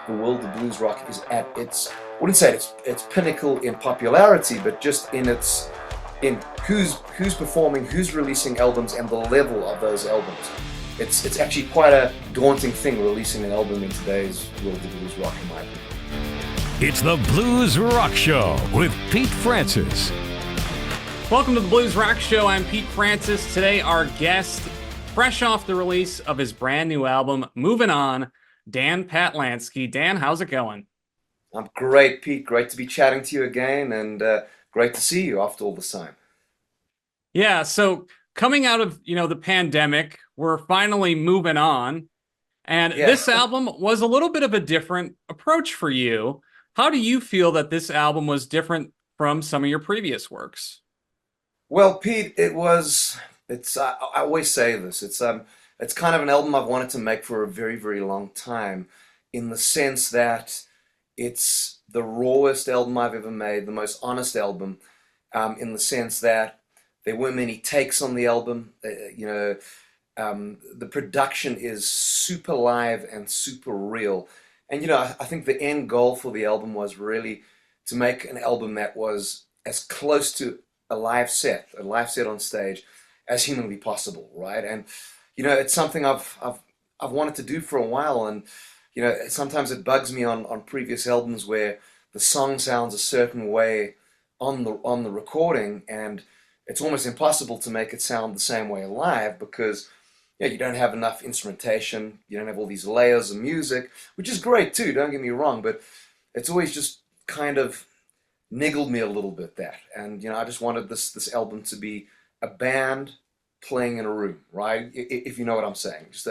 the world of blues rock is at its, I wouldn't say its pinnacle in popularity, but just in who's performing, who's releasing albums, and the level of those albums. It's actually quite a daunting thing releasing an album in today's world of blues rock, in my opinion. It's the Blues Rock Show with Pete Francis. Welcome to the Blues Rock Show. I'm Pete Francis. Today, our guest, fresh off the release of his brand new album, Movin On, Dan Patlansky. Dan, how's it going? I'm great, Pete. Great to be chatting to you again, and great to see you after all this time. Yeah, so coming out of, the pandemic, we're finally moving on. And This album was a little bit of a different approach for you. How do you feel that this album was different from some of your previous works? Well, Pete, I always say this. It's kind of an album I've wanted to make for a very, very long time, in the sense that it's the rawest album I've ever made, the most honest album, in the sense that there weren't many takes on the album. The production is super live and super real. And, I think the end goal for the album was really to make an album that was as close to a live set on stage, as humanly possible, right? And it's something I've wanted to do for a while, and sometimes it bugs me on previous albums where the song sounds a certain way on the recording, and it's almost impossible to make it sound the same way live because you don't have enough instrumentation, you don't have all these layers of music, which is great too, don't get me wrong, but it's always just kind of niggled me a little bit, that. And I just wanted this album to be a band playing in a room, right? If you know what I'm saying. Just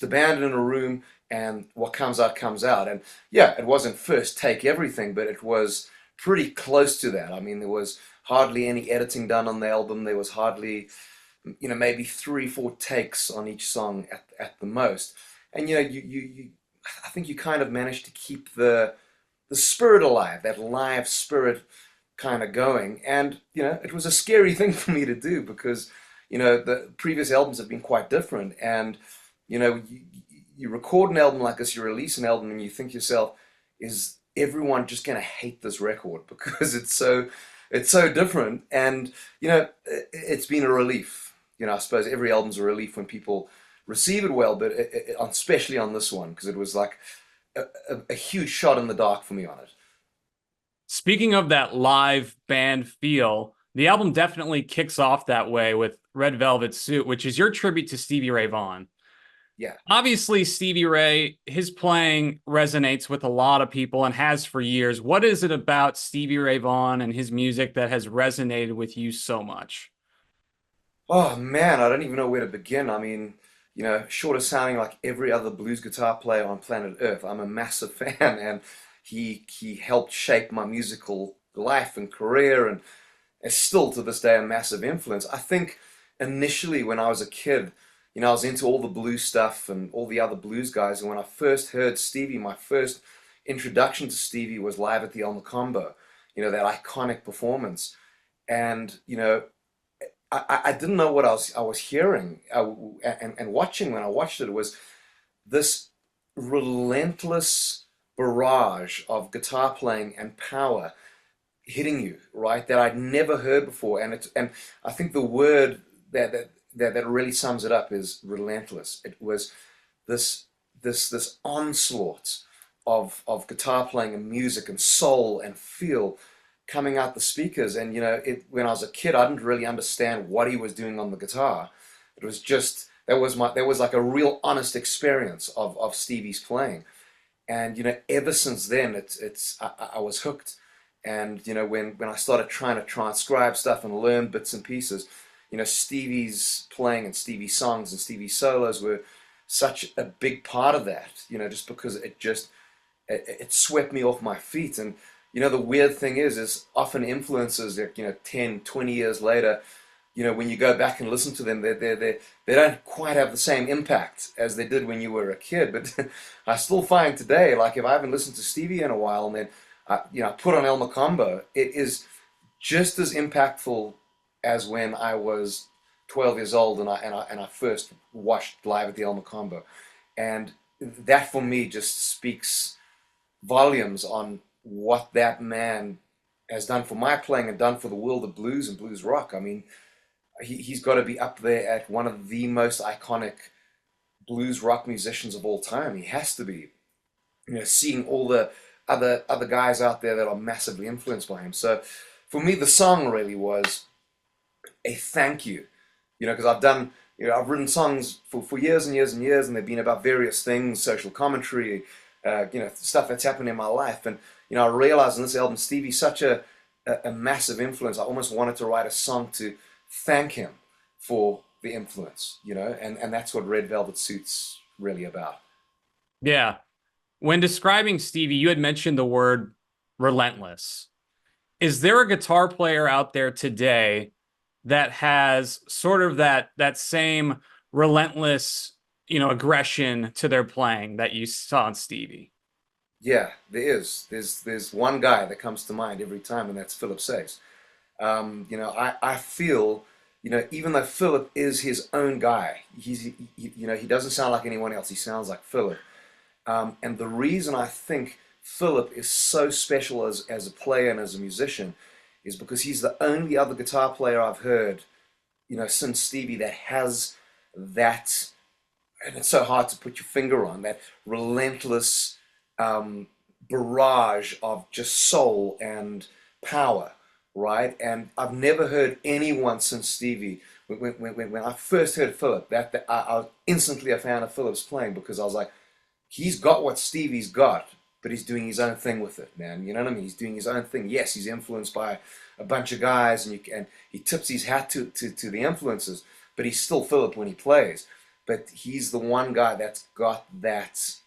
a band in a room, and what comes out comes out. And yeah, it wasn't first take everything, but it was pretty close to that. I mean, there was hardly any editing done on the album. There was hardly, maybe 3-4 takes on each song at the most. And I think you kind of managed to keep the spirit alive, that live spirit kind of going. And, it was a scary thing for me to do because, the previous albums have been quite different. And, you record an album like this, you release an album, and you think to yourself, is everyone just going to hate this record because it's so different? And, it's been a relief. I suppose every album's a relief when people receive it well, but especially on this one, because it was like a huge shot in the dark for me on it. Speaking of that live band feel, the album definitely kicks off that way with Red Velvet Suit, which is your tribute to Stevie Ray Vaughan. Yeah. Obviously, Stevie Ray, his playing resonates with a lot of people and has for years. What is it about Stevie Ray Vaughan and his music that has resonated with you so much? Oh man, I don't even know where to begin. I mean, short of sounding like every other blues guitar player on planet Earth, I'm a massive fan, and he helped shape my musical life and career, and is still to this day a massive influence. I think initially when I was a kid, I was into all the blues stuff and all the other blues guys, and when I first heard Stevie, my first introduction to Stevie was live at the El Macombo, that iconic performance. And, I didn't know what I was hearing and watching when I watched it. It was this relentless barrage of guitar playing and power hitting you, right, that I'd never heard before. And I think the word that really sums it up is relentless. It was this onslaught of guitar playing and music and soul and feel coming out the speakers. And when I was a kid, I didn't really understand what he was doing on the guitar. It was just there was like a real honest experience of Stevie's playing. And ever since then, I was hooked. And when I started trying to transcribe stuff and learn bits and pieces, Stevie's playing and Stevie's songs and Stevie's solos were such a big part of that. Just because it swept me off my feet. And the weird thing is often influences that 10, 20 years later, when you go back and listen to them, they don't quite have the same impact as they did when you were a kid. But I still find today, like if I haven't listened to Stevie in a while, and then I put on El Macombo, it is just as impactful as when I was 12 years old and I first watched live at the El Macombo. And that for me just speaks volumes on what that man has done for my playing and done for the world of blues and blues rock. I mean, he's got to be up there at one of the most iconic blues rock musicians of all time. He has to be. Seeing all the other guys out there that are massively influenced by him. So for me, the song really was a thank you. Because I've written songs for years and years and years, and they've been about various things, social commentary, stuff that's happened in my life. And I realized in this album, Stevie's such a massive influence. I almost wanted to write a song to thank him for the influence, and that's what Red Velvet Suit's really about. Yeah. When describing Stevie, you had mentioned the word relentless. Is there a guitar player out there today that has sort of that same relentless, aggression to their playing that you saw in Stevie? Yeah, there is. There's one guy that comes to mind every time, and that's Philip Sace. I feel, even though Philip is his own guy, he doesn't sound like anyone else. He sounds like Philip. And the reason I think Philip is so special as a player and as a musician is because he's the only other guitar player I've heard, since Stevie that has that, and it's so hard to put your finger on, that relentless barrage of just soul and power, right? And I've never heard anyone since Stevie. When I first heard Philip, I was instantly a fan of Philip's playing, because I was like, he's got what Stevie's got, but he's doing his own thing with it, man. You know what I mean? He's doing his own thing. Yes, he's influenced by a bunch of guys, and he tips his hat to the influences, but he's still Philip when he plays. But he's the one guy that's got that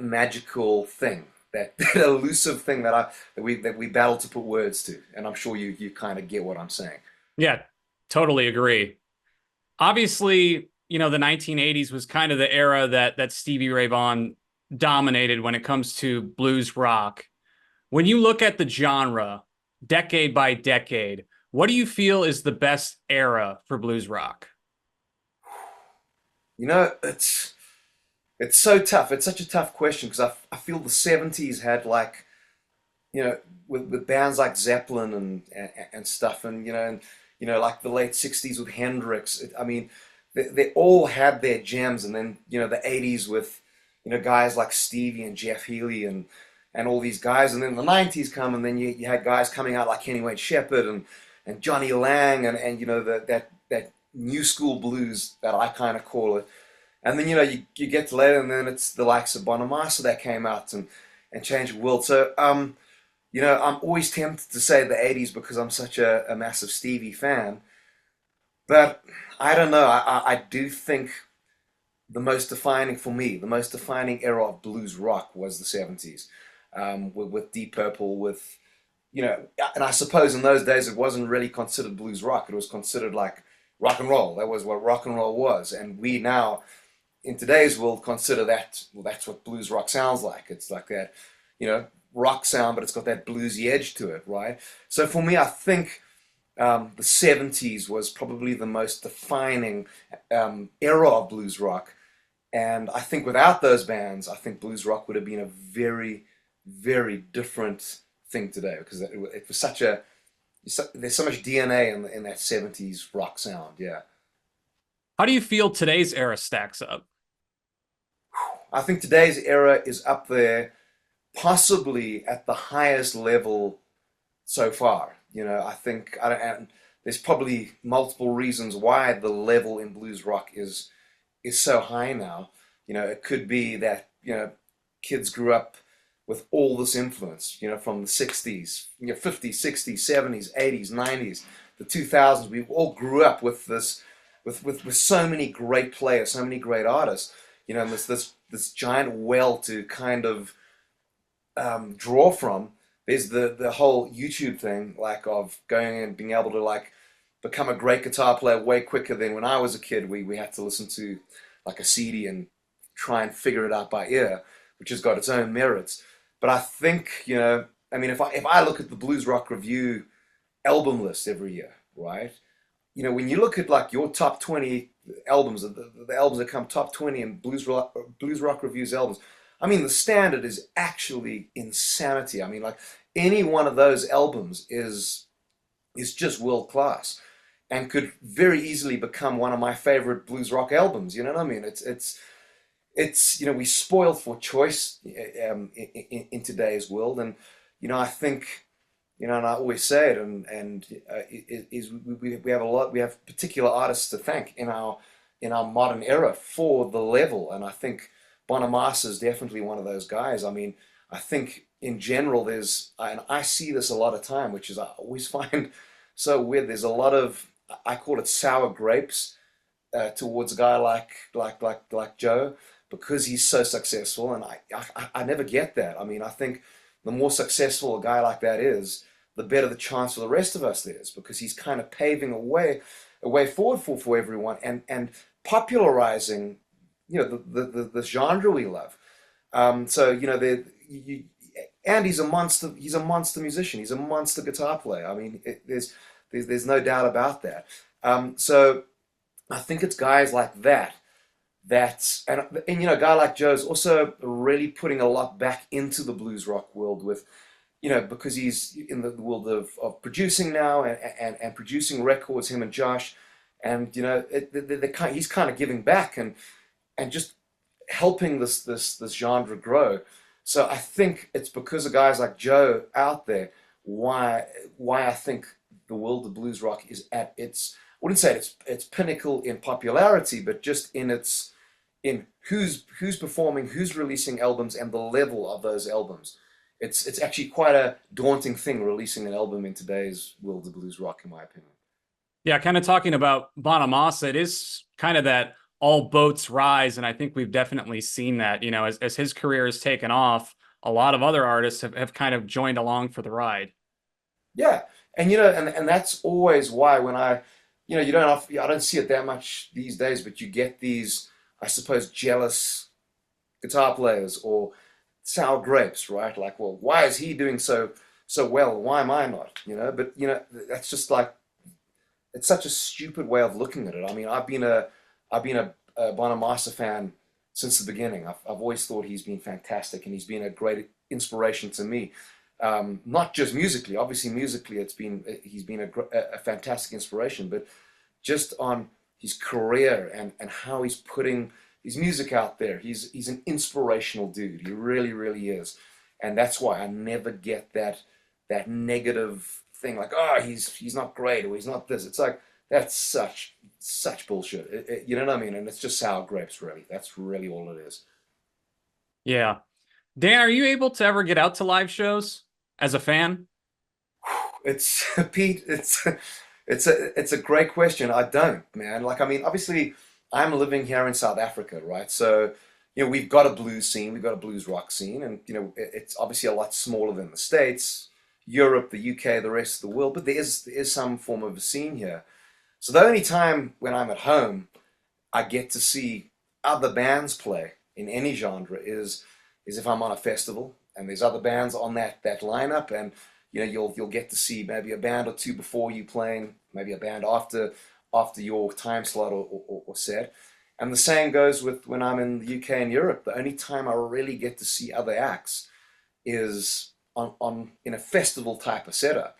magical thing, that elusive thing that we battle to put words to. And I'm sure you kind of get what I'm saying. Yeah, totally agree. Obviously, the 1980s was kind of the era that Stevie Ray Vaughan dominated when it comes to blues rock. When you look at the genre, decade by decade, what do you feel is the best era for blues rock? It's so tough. It's such a tough question, because I feel the 70s had, like, with bands like Zeppelin and stuff, and like the late 60s with Hendrix. I mean, they all had their gems, and then the 80s with guys like Stevie and Jeff Healey and all these guys, and then the 90s come, and then you had guys coming out like Kenny Wayne Shepherd and Johnny Lang and that new school blues that I kind of call it. And then you get to later, and then it's the likes of Bonamassa that came out and changed the world. So I'm always tempted to say the 80s because I'm such a massive Stevie fan. But I don't know. I do think the most defining era of blues rock was the 70s, with Deep Purple, with, and I suppose in those days it wasn't really considered blues rock. It was considered like rock and roll. That was what rock and roll was. And we now, in today's world, consider that, well, that's what blues rock sounds like. It's like that, rock sound, but it's got that bluesy edge to it, right? So for me, I think the 70s was probably the most defining era of blues rock. And I think without those bands, I think blues rock would have been a very, very different thing today, because it was there's so much DNA in that 70s rock sound, yeah. How do you feel today's era stacks up? I think today's era is up there, possibly at the highest level so far. I think there's probably multiple reasons why the level in blues rock is so high now. It could be that kids grew up with all this influence, from the 60s, 50s, 60s, 70s, 80s, 90s, the 2000s. We all grew up with this, with so many great players, so many great artists, and this giant well to kind of draw from. There's the whole YouTube thing, like, of going and being able to, like, become a great guitar player way quicker than when I was a kid. We had to listen to like a CD and try and figure it out by ear, which has got its own merits. But I think, if I look at the Blues Rock Review album list every year, right? When you look at, like, your top 20 albums, the albums that come top 20 in Blues Rock Review's albums, I mean, the standard is actually insanity. I mean, like any one of those albums is just world class and could very easily become one of my favorite blues rock albums. You know what I mean? It's you know, we spoiled for choice in today's world, and you know, I think, you know, and I always say it, we have a lot, we have particular artists to thank in our modern era for the level, and I think Bonamassa is definitely one of those guys. I mean, I think in general and I see this a lot of time, which is I always find so weird. There's a lot of, I call it sour grapes towards a guy like Joe, because he's so successful, and I never get that. I mean, I think the more successful a guy like that is, the better the chance for the rest of us is, because he's kind of paving a way forward for everyone, and popularizing, you know, the genre we love. So you know, and he's a monster. He's a monster musician. He's a monster guitar player. I mean, there's no doubt about that. So I think it's guys like that and you know, a guy like Joe's also really putting a lot back into the blues rock world with, you know, because he's in the world of producing now, and producing records, him and Josh, and you know, he's kind of giving back, and just helping this genre grow. So I think it's because of guys like Joe out there why I think the world of blues rock is at its, I wouldn't say its pinnacle in popularity, but just in who's performing, who's releasing albums, and the level of those albums. It's actually quite a daunting thing releasing an album in today's world of blues rock, in my opinion. Yeah, kind of talking about Bonamassa, it is kind of that all boats rise, and I think we've definitely seen that. You know, as his career has taken off, a lot of other artists have kind of joined along for the ride. Yeah, and you know, and that's always why when you know, I don't see it that much these days, but you get these, I suppose, jealous guitar players or sour grapes, right? Like, well, why is he doing so well? Why am I not? You know, but you know, that's just like, it's such a stupid way of looking at it. I mean, I've been a Bonamassa fan since the beginning. I've always thought he's been fantastic, and he's been a great inspiration to me. Not just musically, obviously musically, he's been a fantastic inspiration, but just on his career and how he's putting his music out there. He's an inspirational dude. He really, really is. And that's why I never get that negative thing like, oh, he's not great, or he's not this. It's like, that's such bullshit. You know what I mean? And it's just sour grapes, really. That's really all it is. Yeah. Dan, are you able to ever get out to live shows as a fan? It's Pete. It's a great question. I don't, man. Like, I mean, obviously, I'm living here in South Africa, right? So, you know, we've got a blues scene, we've got a blues rock scene, and you know, it's obviously a lot smaller than the States, Europe, the UK, the rest of the world. But there is some form of a scene here. So the only time when I'm at home, I get to see other bands play in any genre is if I'm on a festival and there's other bands on that lineup, and you know, you'll get to see maybe a band or two before you playing, maybe a band after your time slot or set. And the same goes with when I'm in the UK and Europe. The only time I really get to see other acts is on in a festival type of setup.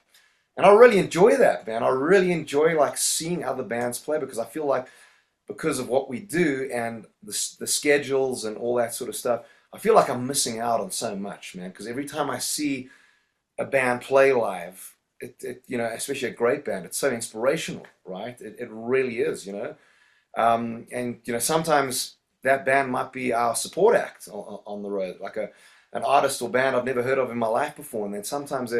And I really enjoy that, man. I really enjoy like seeing other bands play, because I feel like, because of what we do and the schedules and all that sort of stuff, I feel like I'm missing out on so much, man. Because every time I see a band play live, you know, especially a great band, it's so inspirational, right? It really is, you know. And you know, sometimes that band might be our support act on the road, like an artist or band I've never heard of in my life before, and then sometimes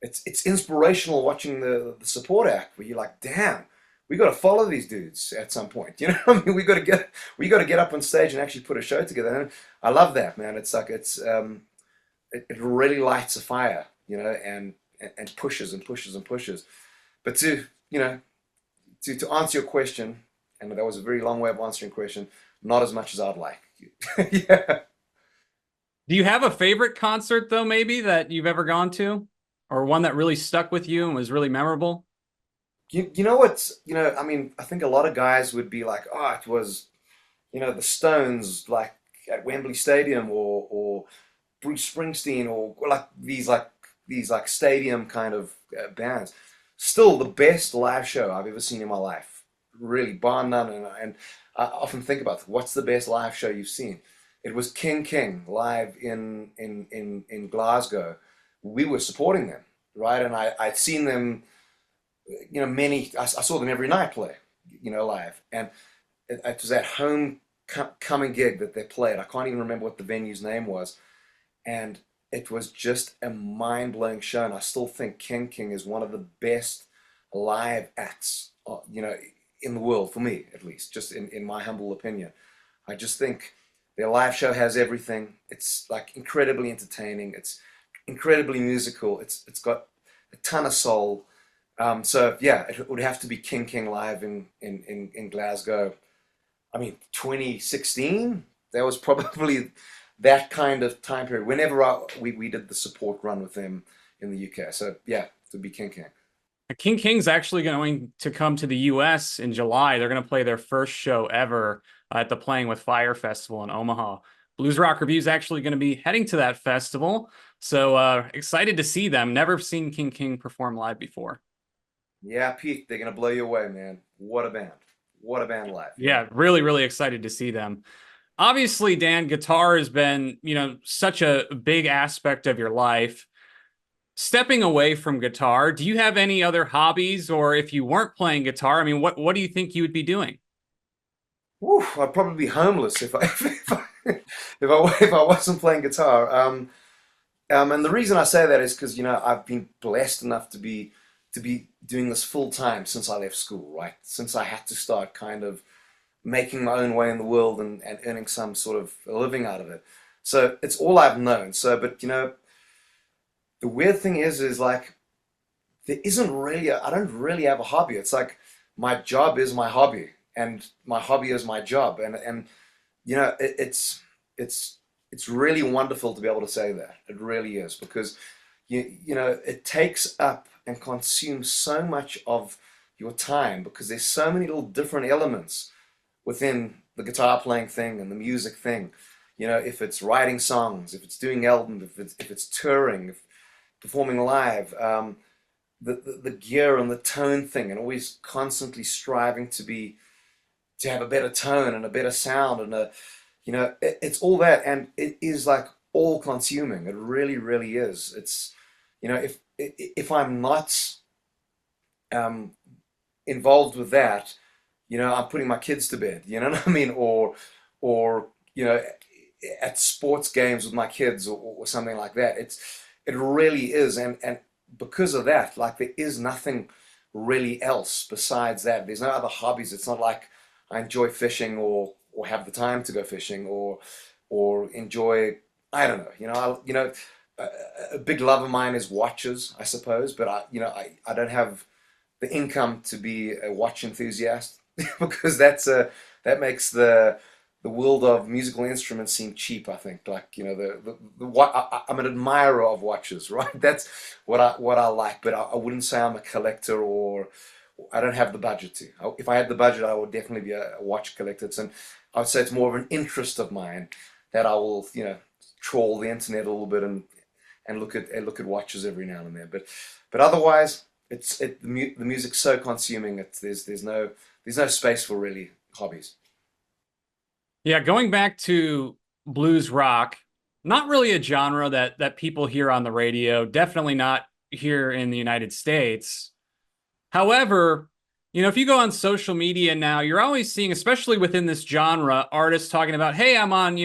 it's inspirational watching the support act, where you're like, damn, we got to follow these dudes at some point, you know. I mean, we got to get up on stage and actually put a show together. And I love that, man. It's like it really lights a fire, you know, and pushes and pushes and pushes. But to, you know, to answer your question, and that was a very long way of answering your question, not as much as I'd like. Yeah. Do you have a favorite concert, though, maybe that you've ever gone to, or one that really stuck with you and was really memorable? You know what's, you know, I mean, I think a lot of guys would be like, oh, it was, you know, the Stones, like, at Wembley Stadium or Bruce Springsteen or these like stadium kind of bands. Still the best live show I've ever seen in my life, really bar none. And I often think about what's the best live show you've seen. It was King live in Glasgow. We were supporting them, right? And I'd seen them, I saw them every night play, live. And it was that homecoming gig that they played. I can't even remember what the venue's name was. And it was just a mind-blowing show. And I still think King is one of the best live acts, in the world, for me, at least, just in my humble opinion. I just think their live show has everything. It's like incredibly entertaining. It's incredibly musical. It's got a ton of soul. So yeah, it would have to be King live in Glasgow. I mean, 2016. That was probably that kind of time period. Whenever we did the support run with them in the UK. So yeah, it would be King. King's actually going to come to the US in July. They're going to play their first show ever at the Playing with Fire Festival in Omaha. Blues Rock Review is actually going to be heading to that festival. So excited to see them. Never seen King perform live before. Yeah, Pete, they're going to blow you away, man. What a band. What a band live. Yeah, really, really excited to see them. Obviously, Dan, guitar has been, such a big aspect of your life. Stepping away from guitar, do you have any other hobbies? Or if you weren't playing guitar, I mean, what do you think you would be doing? Woo, I'd probably be homeless if I wasn't playing guitar. And the reason I say that is because I've been blessed enough to be doing this full time since I left school, right? Since I had to start kind of making my own way in the world and earning some sort of a living out of it. So it's all I've known. So, but the weird thing is like there isn't really I don't really have a hobby. It's like my job is my hobby and my hobby is my job. And it's really wonderful to be able to say that. It really is, because it takes up and consumes so much of your time, because there's so many little different elements within the guitar playing thing and the music thing. If it's writing songs, if it's doing albums, if it's touring, if performing live, the gear and the tone thing, and always constantly striving to have a better tone and a better sound, and it's all that, and it is like all consuming. It really, really is. It's if I'm not involved with that, I'm putting my kids to bed. You know what I mean? Or at sports games with my kids, or something like that. It really is, and because of that, like there is nothing really else besides that. There's no other hobbies. It's not like I enjoy fishing or have the time to go fishing or enjoy, I don't know. A big love of mine is watches, I suppose, but I don't have the income to be a watch enthusiast because that makes the world of musical instruments seem cheap. I think, like I'm an admirer of watches, right? That's what I like, but I wouldn't say I'm a collector, or I don't have the budget to. If I had the budget, I would definitely be a watch collector. And I would say it's more of an interest of mine that I will trawl the internet a little bit and look at watches every now and then. But otherwise, the music's so consuming. There's no space for really hobbies. Yeah, going back to blues rock, not really a genre that people hear on the radio, definitely not here in the United States. However, if you go on social media now, you're always seeing, especially within this genre, artists talking about, hey, I'm on,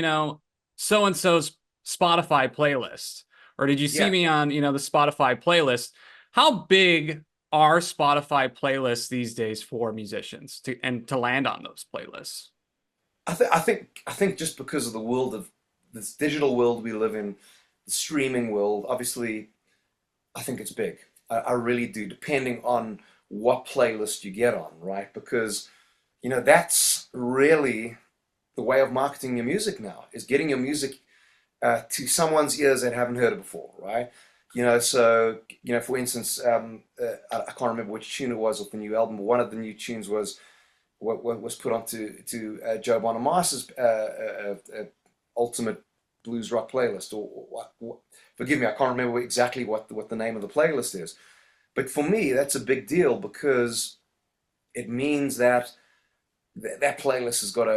so-and-so's Spotify playlist. Or did you see me on, the Spotify playlist? How big are Spotify playlists these days for musicians to land on those playlists? I think just because of the world of this digital world we live in, the streaming world, obviously, I think it's big. I really do, depending on what playlist you get on, right? Because, that's really the way of marketing your music now, is getting your music to someone's ears that haven't heard it before, right? So, for instance, I can't remember which tune it was off the new album, but one of the new tunes was what was put onto Joe Bonamassa ultimate blues rock playlist, or what, forgive me, I can't remember exactly what the name of the playlist is. But for me, that's a big deal because it means that that playlist has got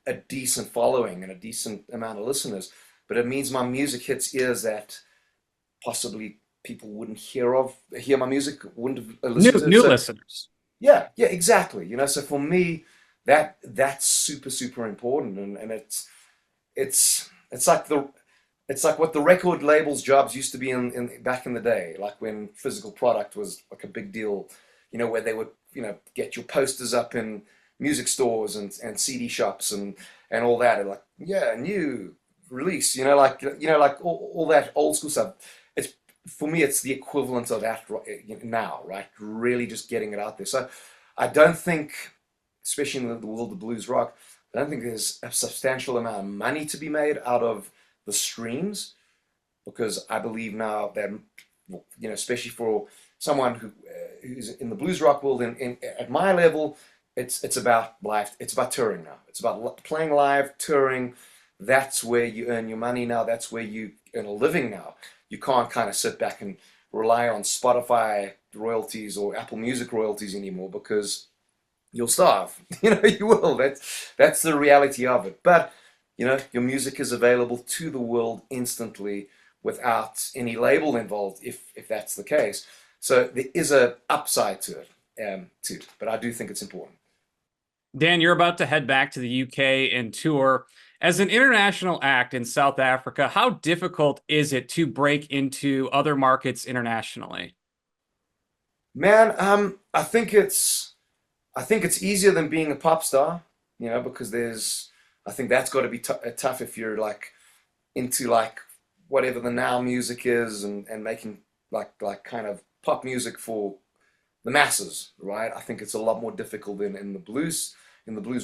a decent following and a decent amount of listeners. But it means my music hits ears that possibly people wouldn't hear my music, wouldn't have listened to it. New So listeners. yeah, yeah, exactly. So for me, that's super, super important, and it's like what the record labels jobs used to be in back in the day, like when physical product was like a big deal, where they would, get your posters up in music stores and CD shops and all that, and like, yeah, new release, like all that old school stuff. It's For me, it's the equivalent of that now, right? Really just getting it out there. So I don't think, especially in the world of blues rock, I don't think there's a substantial amount of money to be made out of the streams, because I believe now that, especially for someone who's in the blues rock world, at my level, it's about live. It's about touring now. It's about playing live, touring. That's where you earn your money now. That's where you earn a living now. You can't kind of sit back and rely on Spotify royalties or Apple Music royalties anymore, because you'll starve. You will. That's the reality of it. But your music is available to the world instantly without any label involved, if that's the case. So there is a upside to it, too. But I do think it's important. Dan, you're about to head back to the UK and tour. As an international act in South Africa, how difficult is it to break into other markets internationally? Man, I think it's easier than being a pop star, because I think that's got to be tough if you're like into like whatever the now music is, and making like kind of pop music for the masses, right? I think it's a lot more difficult than in the blues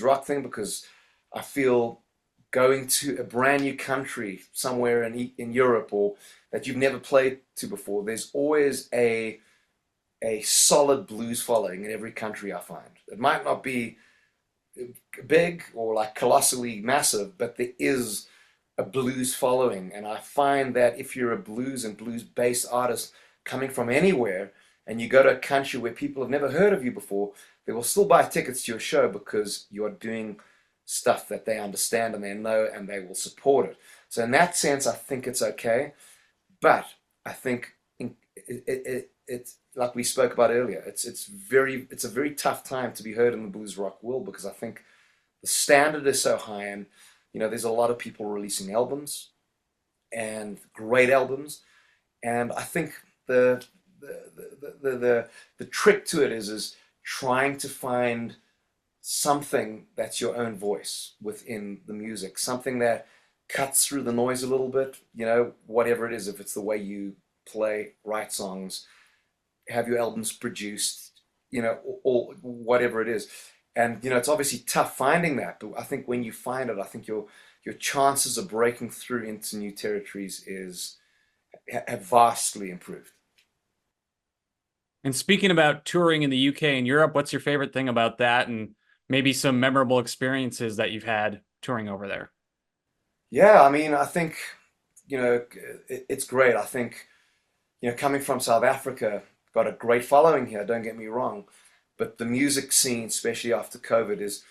rock thing, because I feel going to a brand new country somewhere in Europe, or that you've never played to before, there's always a solid blues following in every country, I find. It might not be big or like colossally massive, but there is a blues following. And I find that if you're a blues and blues based artist coming from anywhere, and you go to a country where people have never heard of you before, they will still buy tickets to your show because you're doing stuff that they understand and they know, and they will support it. So in that sense, I think it's okay. But I think it's like we spoke about earlier. It's a very tough time to be heard in the blues rock world, because I think the standard is so high, and there's a lot of people releasing albums, and great albums, and I think the trick to it is trying to find something that's your own voice within the music, something that cuts through the noise a little bit, whatever it is, if it's the way you play, write songs, have your albums produced, or whatever it is. And, it's obviously tough finding that, but I think when you find it, I think your chances of breaking through into new territories have vastly improved. And speaking about touring in the UK and Europe, what's your favorite thing about that, and maybe some memorable experiences that you've had touring over there? Yeah, I mean, I think, it's great. I think, coming from South Africa, got a great following here, don't get me wrong. But the music scene, especially after COVID, it's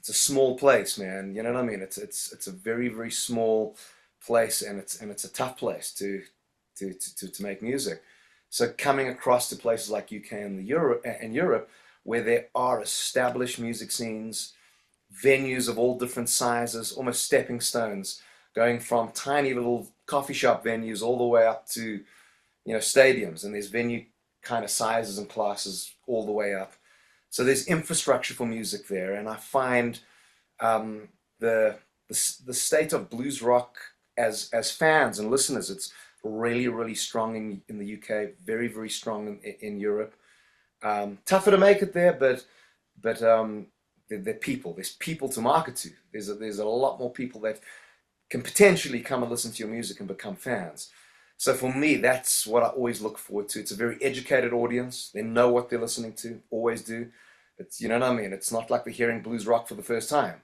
a small place, man. You know what I mean? It's a very, very small place, and it's a tough place to make music. So coming across to places like UK and Europe, where there are established music scenes, venues of all different sizes, almost stepping stones, going from tiny little coffee shop venues all the way up to, stadiums, and there's venue kind of sizes and classes all the way up. So there's infrastructure for music there, and I find the state of blues rock as fans and listeners, it's really, really strong in the UK, very, very strong in Europe. Tougher to make it there, but there's people to market to. There's a lot more people that can potentially come and listen to your music and become fans. So for me, that's what I always look forward to. It's a very educated audience. They know what they're listening to, always do. It's, you know what I mean? It's not like they're hearing blues rock for the first time.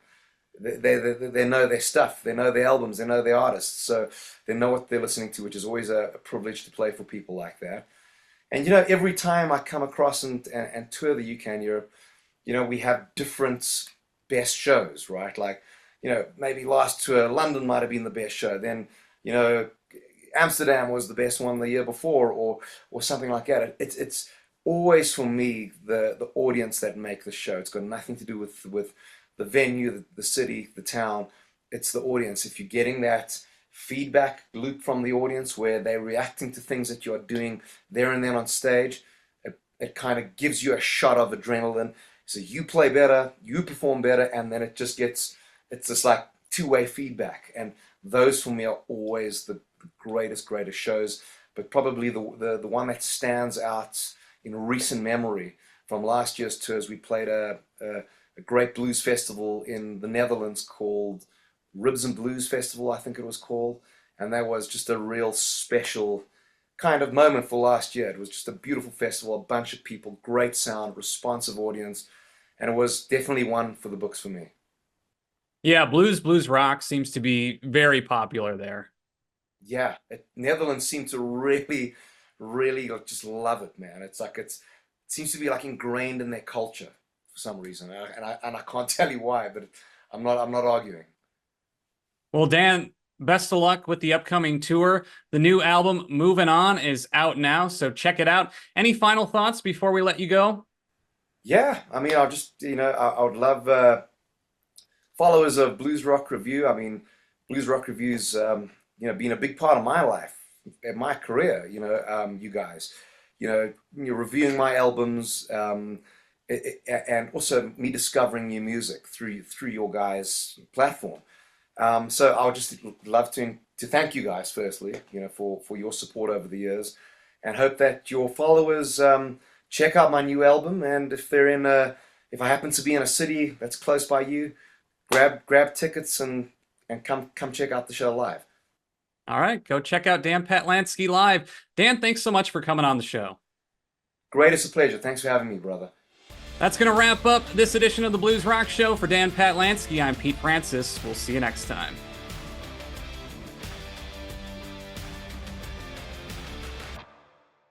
They know their stuff, they know their albums, they know their artists, so they know what they're listening to, which is always a privilege to play for people like that. And every time I come across and tour the UK and Europe, we have different best shows, right? Like, maybe last tour, London might have been the best show. Then, Amsterdam was the best one the year before, or something like that. It's always for me the audience that make the show. It's got nothing to do with the venue, the city, the town. It's the audience. If you're getting that feedback loop from the audience where they're reacting to things that you're doing there and then on stage, it kind of gives you a shot of adrenaline. So you play better, you perform better, and then it's just like two-way feedback. And those for me are always the greatest shows. But probably the one that stands out in recent memory from last year's tours, we played a great blues festival in the Netherlands called Ribs and Blues Festival, I think it was called. And that was just a real special kind of moment for last year. It was just a beautiful festival, a bunch of people, great sound, responsive audience. And it was definitely one for the books for me. Yeah, blues rock seems to be very popular there. Yeah, Netherlands seem to really, really just love it, man. It seems to be like ingrained in their culture for some reason, and I can't tell you why, but I'm not arguing. Well, Dan, best of luck with the upcoming tour. The new album, Movin On, is out now, so check it out. Any final thoughts before we let you go? Yeah, I mean, I'll just, I would love followers of Blues Rock Review. I mean, Blues Rock Review's, been a big part of my life, and my career, you guys, you're reviewing my albums, and also me discovering new music through your guys' platform. So I would just love to thank you guys firstly, for your support over the years, and hope that your followers check out my new album. And if if I happen to be in a city that's close by you, grab tickets and come check out the show live. All right, go check out Dan Patlansky live. Dan, thanks so much for coming on the show. Greatest of pleasure. Thanks for having me, brother. That's going to wrap up this edition of the Blues Rock Show. For Dan Patlansky, I'm Pete Francis. We'll see you next time.